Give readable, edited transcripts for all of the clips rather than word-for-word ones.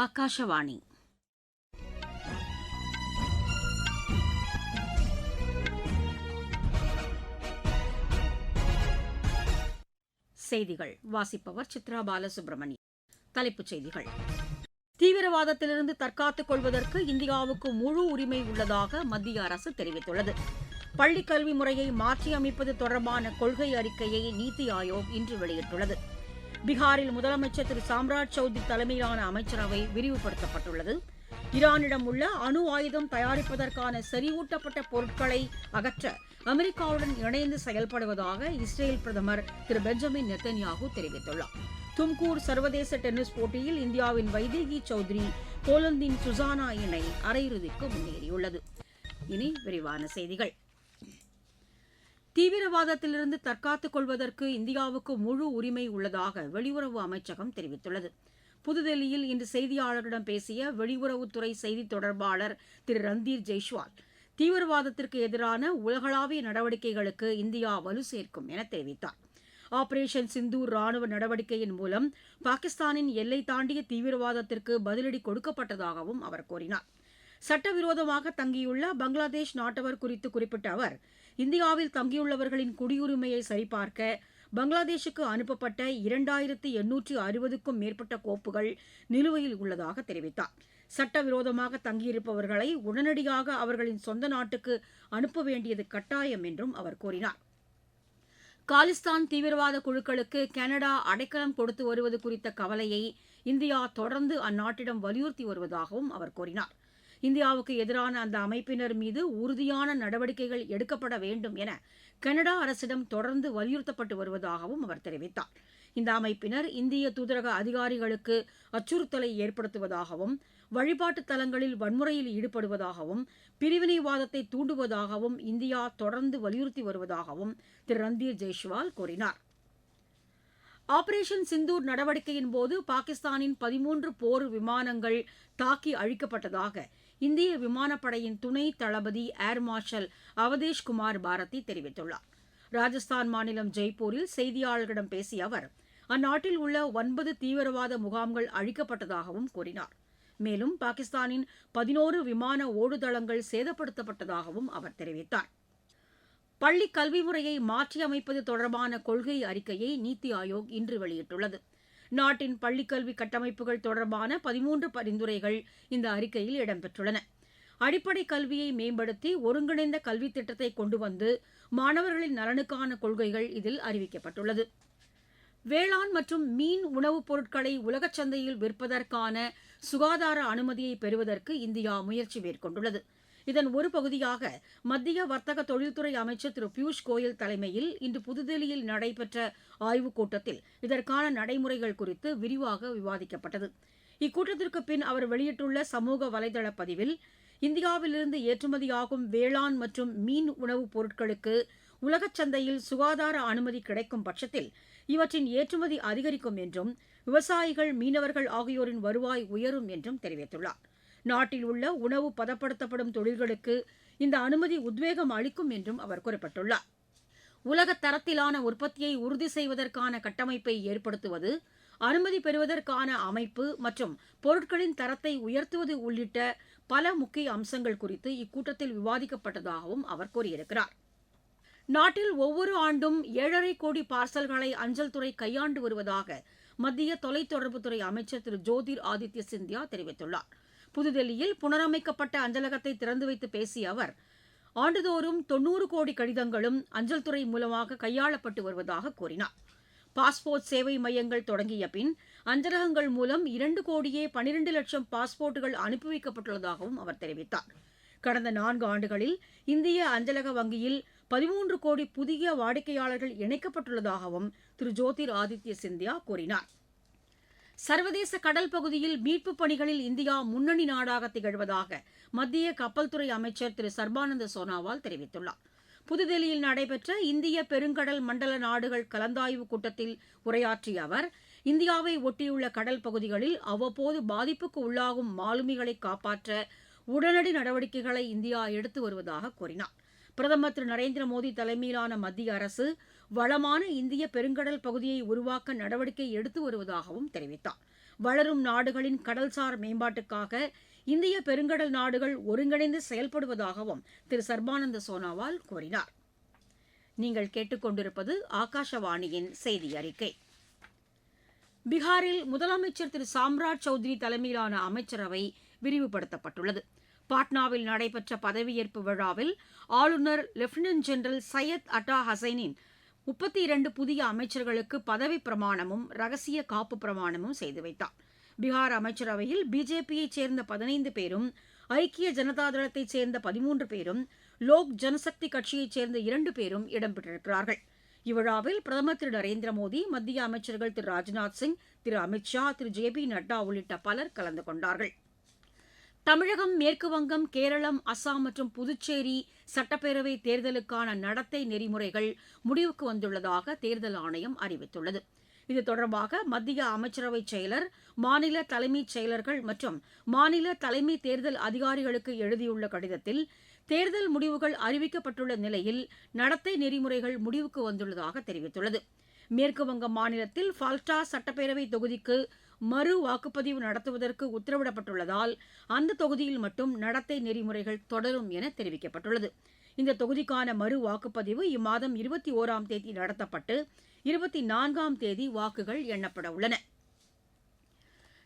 ஆகாஷவாணி செய்திகள் வாசிப்பவர் சித்ரா பாலசுப்ரமணியன். தலைப்புச் செய்திகள். தீவிரவாதத்திலிருந்து தற்காத்துக் கொள்வதற்கு இந்தியாவுக்கு முழு உரிமை உள்ளதாக மத்திய அரசு தெரிவித்துள்ளது. பள்ளிக் கல்வி முறையை மாற்றியமைப்பது தொடர்பான கொள்கை அறிக்கையை நீத்தி ஆயோக் இன்று வெளியிட்டுள்ளது. பீகாரில் முதலமைச்சர் திரு சாம்ராஜ் சௌத்ரி தலைமையிலான அமைச்சரவை விரிவுபடுத்தப்பட்டுள்ளது. ஈரானிடம் உள்ள அணு ஆயுதம் தயாரிப்பதற்கான செறிவூட்டப்பட்ட பொருட்களை அகற்ற அமெரிக்காவுடன் இணைந்து செயல்படுவதாக இஸ்ரேல் பிரதமர் திரு பெஞ்சமின் நெத்தன்யாகு தெரிவித்துள்ளார். தும்கூர் சர்வதேச டென்னிஸ் போட்டியில் இந்தியாவின் வைதேகி சௌத்ரி போலந்தின் சுசானா இணை அரையிறுதிக்கு முன்னேறியுள்ளது. இனி விரிவான செய்திகள். தீவிரவாதத்திலிருந்து தற்காத்துக் கொள்வதற்கு இந்தியாவுக்கு முழு உரிமை உள்ளதாக வெளியுறவு அமைச்சகம் தெரிவித்துள்ளது. புதுதில்லியில் இன்று செய்தியாளர்களிடம் பேசிய வெளியுறவுத்துறை செய்தித் தொடர்பாளர் திரு ரந்தீர் ஜெய்ஷ்வால், தீவிரவாதத்திற்கு எதிரான உலகளாவிய நடவடிக்கைகளுக்கு இந்தியா வலு சேர்க்கும் என தெரிவித்தார். ஆபரேஷன் சிந்தூர் ராணுவ நடவடிக்கையின் மூலம் பாகிஸ்தானின் எல்லை தாண்டிய தீவிரவாதத்திற்கு பதிலடி கொடுக்கப்பட்டதாகவும் அவர் கூறினார். சட்டவிரோதமாக தங்கியுள்ள பங்களாதேஷ் நாட்டவர் குறித்து குறிப்பிட்ட அவர், இந்தியாவில் தங்கியுள்ளவர்களின் குடியுரிமையை சரிபார்க்க பங்களாதேஷுக்கு அனுப்பப்பட்ட 2860க்கும் மேற்பட்ட கோப்புகள் நிலுவையில் உள்ளதாக தெரிவித்தார். சட்டவிரோதமாக தங்கியிருப்பவர்களை உடனடியாக அவர்களின் சொந்த நாட்டுக்கு அனுப்ப வேண்டியது கட்டாயம் என்றும் அவர் கூறினார். காலிஸ்தான் தீவிரவாத குழுக்களுக்கு கனடா அடைக்கலம் கொடுத்து வருவது குறித்த கவலையை இந்தியா தொடர்ந்து அந்நாட்டிடம் வலியுறுத்தி வருவதாகவும் அவர் கூறினார். இந்தியாவுக்கு எதிரான அந்த அமைப்பினர் மீது உறுதியான நடவடிக்கைகள் எடுக்கப்பட வேண்டும் என கனடா அரசிடம் தொடர்ந்து வலியுறுத்தப்பட்டு வருவதாகவும் அவர் தெரிவித்தார். இந்த அமைப்பினர் இந்திய தூதரக அதிகாரிகளுக்கு அச்சுறுத்தலை ஏற்படுத்துவதாகவும், வழிபாட்டு தலங்களில் வன்முறையில் ஈடுபடுவதாகவும், பிரிவினைவாதத்தை தூண்டுவதாகவும் இந்தியா தொடர்ந்து வலியுறுத்தி வருவதாகவும் திரு ரந்தீர் ஜெய்ஷ்வால் கூறினார். ஆபரேஷன் சிந்தூர் நடவடிக்கையின் போது பாகிஸ்தானின் 13 போர் விமானங்கள் தாக்கி அழிக்கப்பட்டதாக இந்திய விமானப்படையின் துணை தளபதி ஏர் மார்ஷல் அவதேஷ் குமார் பாரதி தெரிவித்துள்ளார். ராஜஸ்தான் மாநிலம் ஜெய்ப்பூரில் செய்தியாளர்களிடம் பேசிய அவர், அந்நாட்டில் உள்ள 9 தீவிரவாத முகாம்கள் அழிக்கப்பட்டதாகவும் கூறினார். மேலும் பாகிஸ்தானின் 11 விமான ஓடுதளங்கள் சேதப்படுத்தப்பட்டதாகவும் அவர் தெரிவித்தார். பள்ளிக் கல்வி முறையை மாற்றியமைப்பது தொடர்பான கொள்கை அறிக்கையை நீத்தி ஆயோக் இன்று வெளியிட்டுள்ளது. நாட்டின் பள்ளிக்கல்வி கட்டமைப்புகள் தொடர்பான 13 பரிந்துரைகள் இந்த அறிக்கையில் இடம்பெற்றுள்ளன. அடிப்படை கல்வியை மேம்படுத்தி ஒருங்கிணைந்த கல்வித் திட்டத்தை கொண்டு வந்து மாணவர்களின் நலனுக்கான கொள்கைகள் இதில் அறிவிக்கப்பட்டுள்ளது. வேளாண் மற்றும் மீன் உணவுப் பொருட்களை உலகச் சந்தையில் விற்பதற்கான சுகாதார அனுமதியை பெறுவதற்கு இந்தியா முயற்சி மேற்கொண்டுள்ளது. இதன் ஒரு பகுதியாக மத்திய வர்த்தக தொழில்துறை அமைச்சர் திரு பியூஷ் கோயல் தலைமையில் இன்று புதுதில்லியில் நடைபெற்ற ஆய்வுக் கூட்டத்தில் இதற்கான நடைமுறைகள் குறித்து விரிவாக விவாதிக்கப்பட்டது. இக்கூட்டத்திற்கு பின் அவர் வெளியிட்டுள்ள சமூக வலைதள பதிவில், இந்தியாவிலிருந்து ஏற்றுமதியாகும் வேளாண் மற்றும் மீன் உணவுப் பொருட்களுக்கு உலகச் சந்தையில் சுகாதார அனுமதி கிடைக்கும் பட்சத்தில் இவற்றின் ஏற்றுமதி அதிகரிக்கும் என்றும், விவசாயிகள், மீனவர்கள் ஆகியோரின் வருவாய் உயரும் என்றும் தெரிவித்துள்ளார். நாட்டில் உள்ள உணவு பதப்படுத்தப்படும் தொழில்களுக்கு இந்த அனுமதி உத்வேகம் அளிக்கும் என்றும் அவர் குறிப்பிட்டுள்ளார். உலக தரத்திலான உற்பத்தியை உறுதி செய்வதற்கான கட்டமைப்பை ஏற்படுத்துவது, அனுமதி பெறுவதற்கான அமைப்பு மற்றும் பொருட்களின் தரத்தை உயர்த்துவது உள்ளிட்ட பல முக்கிய அம்சங்கள் குறித்து இக்கூட்டத்தில் விவாதிக்கப்பட்டதாகவும் அவர் கூறியிருக்கிறார். நாட்டில் ஒவ்வொரு ஆண்டும் 7.5 கோடி பார்சல்களை அஞ்சல் துறை கையாண்டு வருவதாக மத்திய தொலைத்தொடர்புத்துறை அமைச்சர் திரு ஜோதிர் ஆதித்ய சிந்தியா தெரிவித்துள்ளார். புதுதில்லியில் புனரமைக்கப்பட்ட அஞ்சலகத்தை திறந்து வைத்து பேசிய அவர், ஆண்டுதோறும் 90 கோடி கடிதங்களும் அஞ்சல் துறை மூலமாக கையாளப்பட்டு வருவதாக கூறினார். பாஸ்போர்ட் சேவை மையங்கள் தொடங்கிய பின் அஞ்சலகங்கள் மூலம் 2 கோடியே 12 லட்சம் பாஸ்போர்ட்டுகள் அனுப்பி வைக்கப்பட்டுள்ளதாகவும் அவர் தெரிவித்தார். கடந்த 4 ஆண்டுகளில் இந்திய அஞ்சலக வங்கியில் 13 கோடி புதிய வாடிக்கையாளர்கள் இணைக்கப்பட்டுள்ளதாகவும் திரு ஜோதிர் ஆதித்ய சிந்தியா கூறினார். சர்வதேச கடல் பகுதியில் மீட்புப் பணிகளில் இந்தியா முன்னணி நாடாக திகழ்வதாக மத்திய கப்பல் துறை அமைச்சர் திரு சர்பானந்த சோனாவால் தெரிவித்துள்ளார். புதுதில்லியில் நடைபெற்ற இந்திய பெருங்கடல் மண்டல நாடுகள் கலந்தாய்வு கூட்டத்தில் உரையாற்றிய அவர், இந்தியாவை ஒட்டியுள்ள கடல் பகுதிகளில் அவ்வப்போது பாதிப்புக்கு உள்ளாகும் மாலுமிகளை காப்பாற்ற உடனடி நடவடிக்கைகளை இந்தியா எடுத்து வருவதாக கூறினார். பிரதமர் திரு நரேந்திர மோடி தலைமையிலான மத்திய அரசு வளமான இந்திய பெருங்கடல் பகுதியை உருவாக்க நடவடிக்கை எடுத்து வருவதாகவும் தெரிவித்தார். வளரும் நாடுகளின் கடல்சார் மேம்பாட்டுக்காக இந்திய பெருங்கடல் நாடுகள் ஒருங்கிணைந்து செயல்படுவதாகவும் திரு சர்பானந்த சோனோவால் கூறினார். நீங்கள் கேட்டுக்கொண்டிருப்பது ஆகாஷவாணியின் செய்தி அறிக்கை. பீகாரில் முதலமைச்சர் திரு சாம்ராஜ் சௌத்ரி தலைமையிலான அமைச்சரவை விரிவுபடுத்தப்பட்டுள்ளது. பாட்னாவில் நடைபெற்ற பதவியேற்பு விழாவில் ஆளுநர் லெப்டினன்ட் ஜெனரல் சையத் அட்டா ஹசைனின் 32 புதிய அமைச்சர்களுக்கு பதவிப் பிரமாணமும் ரகசிய காப்பு பிரமாணமும் செய்து வைத்தார். பீகார் அமைச்சரவையில் பிஜேபியைச் சேர்ந்த 15 பேரும், ஐக்கிய ஜனதாதளத்தைச் சேர்ந்த 13 பேரும், லோக் ஜனசக்தி கட்சியைச் சேர்ந்த 2 பேரும் இடம்பெற்றிருக்கிறார்கள். இவ்விழாவில் பிரதமர் திரு நரேந்திர மோடி, மத்திய அமைச்சர்கள் திரு ராஜ்நாத் சிங், திரு அமித் ஷா, திரு ஜே.பி. நட்டா உள்ளிட்ட பலர் கலந்து கொண்டார்கள். தமிழகம், மேற்குவங்கம், கேரளம், அசாம் மற்றும் புதுச்சேரி சட்டப்பேரவை தேர்தலுக்கான நடத்தை நெறிமுறைகள் முடிவுக்கு வந்துள்ளதாக தேர்தல் ஆணையம் அறிவித்துள்ளது. இது தொடர்பாக மத்திய அமைச்சரவைச் செயலர், மாநில தலைமைச் செயலர்கள் மற்றும் மாநில தலைமை தேர்தல் அதிகாரிகளுக்கு எழுதியுள்ள கடிதத்தில் தேர்தல் முடிவுகள் அறிவிக்கப்பட்டுள்ள நிலையில் நடத்தை நெறிமுறைகள் முடிவுக்கு வந்துள்ளதாக தெரிவித்துள்ளது. மேற்குவங்கம் மாநிலத்தில் ஃபால்டா சட்டப்பேரவை தொகுதிக்கு மறு வாக்குப்பதிவு நடத்துவதற்கு உத்தரவிடப்பட்டுள்ளதால் அந்த தொகுதியில் மட்டும் நடத்தை நெறிமுறைகள் தொடரும் என தெரிவிக்கப்பட்டுள்ளது. இந்த தொகுதிக்கான மறு வாக்குப்பதிவு இம்மாதம் 21ஆம் தேதி நடத்தப்பட்டு 24ஆம் தேதி வாக்குகள் எண்ணப்பட உள்ளன.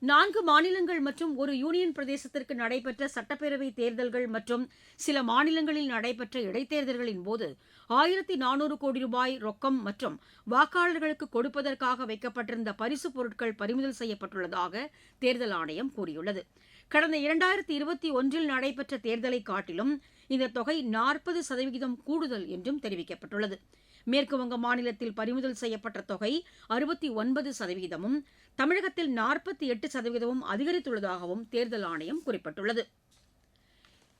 4 மாநிலங்கள் மற்றும் ஒரு யூனியன் பிரதேசத்திற்கு நடைபெற்ற சட்டப்பேரவை தேர்தல்கள் மற்றும் சில மாநிலங்களில் நடைபெற்ற இடைத்தேர்தல்களின் போது 1400 கோடி ரூபாய் ரொக்கம் மற்றும் வாக்காளர்களுக்கு கொடுப்பதற்காக வைக்கப்பட்டிருந்த பரிசுப் பொருட்கள் பறிமுதல் செய்யப்பட்டுள்ளதாக தேர்தல் ஆணையம் கூறியுள்ளது. கடந்த 2021இல் நடைபெற்ற தேர்தலை காட்டிலும் இந்த தொகை 40% கூடுதல் என்றும் தெரிவிக்கப்பட்டுள்ளது. மேற்குவங்க மாநிலத்தில் பறிமுதல் செய்யப்பட்ட தொகை 69%, தமிழகத்தில் 48% அதிகரித்துள்ளதாகவும் தேர்தல் ஆணையம் குறிப்பிட்டுள்ளது.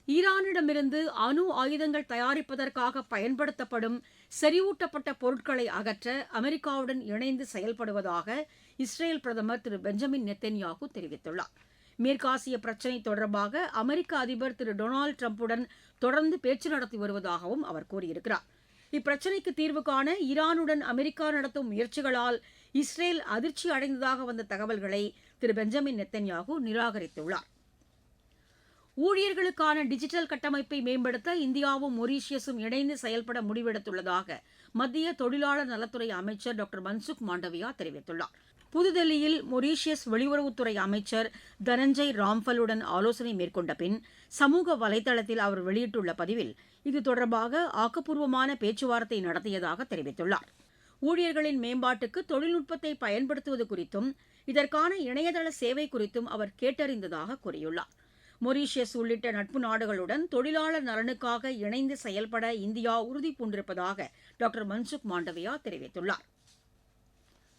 ஈரானிடமிருந்து அணு ஆயுதங்கள் தயாரிப்பதற்காக பயன்படுத்தப்படும் செறிவூட்டப்பட்ட பொருட்களை அகற்ற அமெரிக்காவுடன் இணைந்து செயல்படுவதாக இஸ்ரேல் பிரதமர் திரு பெஞ்சமின் நெத்தன்யாகு தெரிவித்துள்ளார். மேற்காசிய பிரச்சினை தொடர்பாக அமெரிக்க அதிபர் திரு டொனால்டு டிரம்புடன் தொடர்ந்து பேச்சு நடத்தி வருவதாகவும் அவர் கூறியிருக்கிறார். இப்பிரச்சினைக்கு தீர்வு காண ஈரானுடன் அமெரிக்கா நடத்தும் முயற்சிகளால் இஸ்ரேல் அதிர்ச்சி அடைந்ததாக வந்த தகவல்களை திரு பெஞ்சமின் நெத்தன்யாகு நிராகரித்துள்ளார். ஊழியர்களுக்கான டிஜிட்டல் கட்டமைப்பை மேம்படுத்த இந்தியாவும் மொரீஷியஸும் இணைந்து செயல்பட முடிவெடுத்துள்ளதாக மத்திய தொழிலாளர் நலத்துறை அமைச்சர் டாக்டர் மன்சுக் மாண்டவியா தெரிவித்துள்ளார். புதுதில்லியில் மொரீஷியஸ் வெளியுறவுத்துறை அமைச்சர் தனஞ்சய் ராம்ஃபலுடன் ஆலோசனை மேற்கொண்ட பின் சமூக வலைதளத்தில் அவர் வெளியிட்டுள்ள பதிவில் இது தொடர்பாக ஆக்கப்பூர்வமான பேச்சுவார்த்தை நடத்தியதாக தெரிவித்துள்ளார். ஊழியர்களின் மேம்பாட்டுக்கு தொழில்நுட்பத்தை பயன்படுத்துவது குறித்தும் இதற்கான இணையதள சேவை குறித்தும் அவர் கேட்டறிந்ததாக கூறியுள்ளார். மொரீஷியஸ் உள்ளிட்ட நட்பு நாடுகளுடன் தொழிலாளர் நலனுக்காக இணைந்து செயல்பட இந்தியா உறுதிபூண்டிருப்பதாக டாக்டர் மன்சுக் மாண்டவியா தெரிவித்துள்ளார்.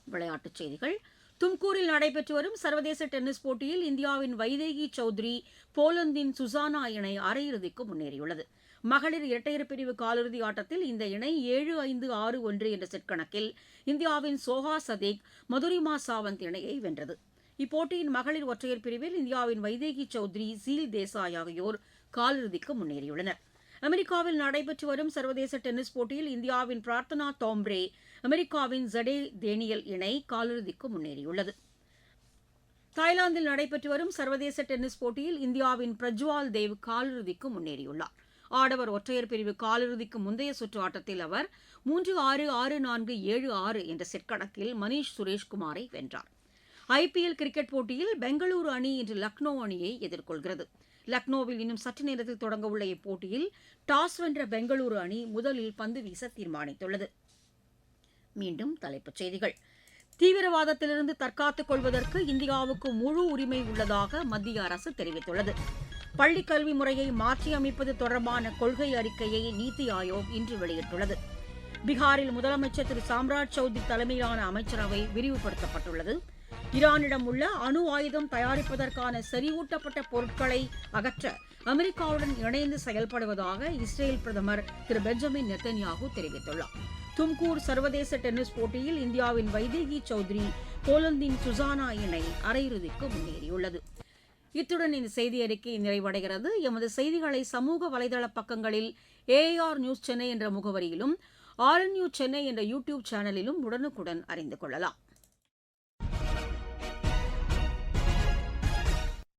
விளையாட்டுச் செய்திகள். தும்கூரில் நடைபெற்று வரும் சர்வதேச டென்னிஸ் போட்டியில் இந்தியாவின் வைதேகி சௌத்ரி, போலந்தின் சுசானா இணை அரையிறுதிக்கு முன்னேறியுள்ளது. மகளிர் இரட்டையர் பிரிவு காலிறுதி ஆட்டத்தில் இந்த இணை 7-5, 6-1 என்ற செட் கணக்கில் இந்தியாவின் சோஹா சதேக், மதுரிமா சாவந்த் இணையை வென்றது. இப்போட்டியின் மகளிர் ஒற்றையர் பிரிவில் இந்தியாவின் வைதேகி சௌத்ரி, ஜீல் தேசாய் ஆகியோர் காலிறுதிக்கு முன்னேறியுள்ளனர். அமெரிக்காவில் நடைபெற்று வரும் சர்வதேச டென்னிஸ் போட்டியில் இந்தியாவின் பிரார்த்தனா தோம்ப்ரே, அமெரிக்காவின் ஜடே டேனியல் இணை காலிறுதிக்கு முன்னேறியுள்ளது. தாய்லாந்தில் நடைபெற்று வரும் சர்வதேச டென்னிஸ் போட்டியில் இந்தியாவின் பிரஜ்வால் தேவ் காலிறுதிக்கு முன்னேறியுள்ளார். ஆடவர் ஒற்றையர் பிரிவு காலிறுதிக்கு முந்தைய சுற்று ஆட்டத்தில் அவர் 3-6, 6-4, 7-6 என்ற செட் கணக்கில் மணீஷ் சுரேஷ்குமாரை வென்றார். ஐபிஎல் கிரிக்கெட் போட்டியில் பெங்களூரு அணி இன்று லக்னோ அணியை எதிர்கொள்கிறது. லக்னோவில் இன்னும் சற்று நேரத்தில் தொடங்கவுள்ள இப்போட்டியில் டாஸ் வென்ற பெங்களூரு அணி முதலில் பந்து வீச தீர்மானித்துள்ளது. மீண்டும் தலைப்புச் செய்திகள். தீவிரவாதத்திலிருந்து தற்காத்துக் கொள்வதற்கு இந்தியாவுக்கு முழு உரிமை உள்ளதாக மத்திய அரசு தெரிவித்துள்ளது. பள்ளிக் கல்வி முறையை மாற்றியமைப்பது தொடர்பான கொள்கை அறிக்கையை நீத்தி ஆயோக் இன்று வெளியிட்டுள்ளது. பீகாரில் முதலமைச்சர் திரு சாம்ராஜ் சௌத்ரி தலைமையிலான அமைச்சரவை விரிவுபடுத்தப்பட்டுள்ளது. ஈரானிடம் உள்ள அணு ஆயுதம் தயாரிப்பதற்கான செறிவூட்டப்பட்ட பொருட்களை அகற்ற அமெரிக்காவுடன் இணைந்து செயல்படுவதாக இஸ்ரேல் பிரதமர் திரு பெஞ்சமின் நெத்தன்யாகு தெரிவித்துள்ளார். தும்கூர் சர்வதேச டென்னிஸ் போட்டியில் இந்தியாவின் வைதேகி சௌத்ரி, போலந்தின் சுசானா இணை அரையிறுதிக்கு முன்னேறியுள்ளது. இத்துடன் இந்த செய்தி அறிக்கை நிறைவடைகிறது. எமது செய்திகளை சமூக வலைதள பக்கங்களில் AR நியூஸ் சென்னை என்ற முகவரியிலும் RNU சென்னை என்ற யூடியூப் சேனலிலும் உடனுக்குடன் அறிந்து கொள்ளலாம்.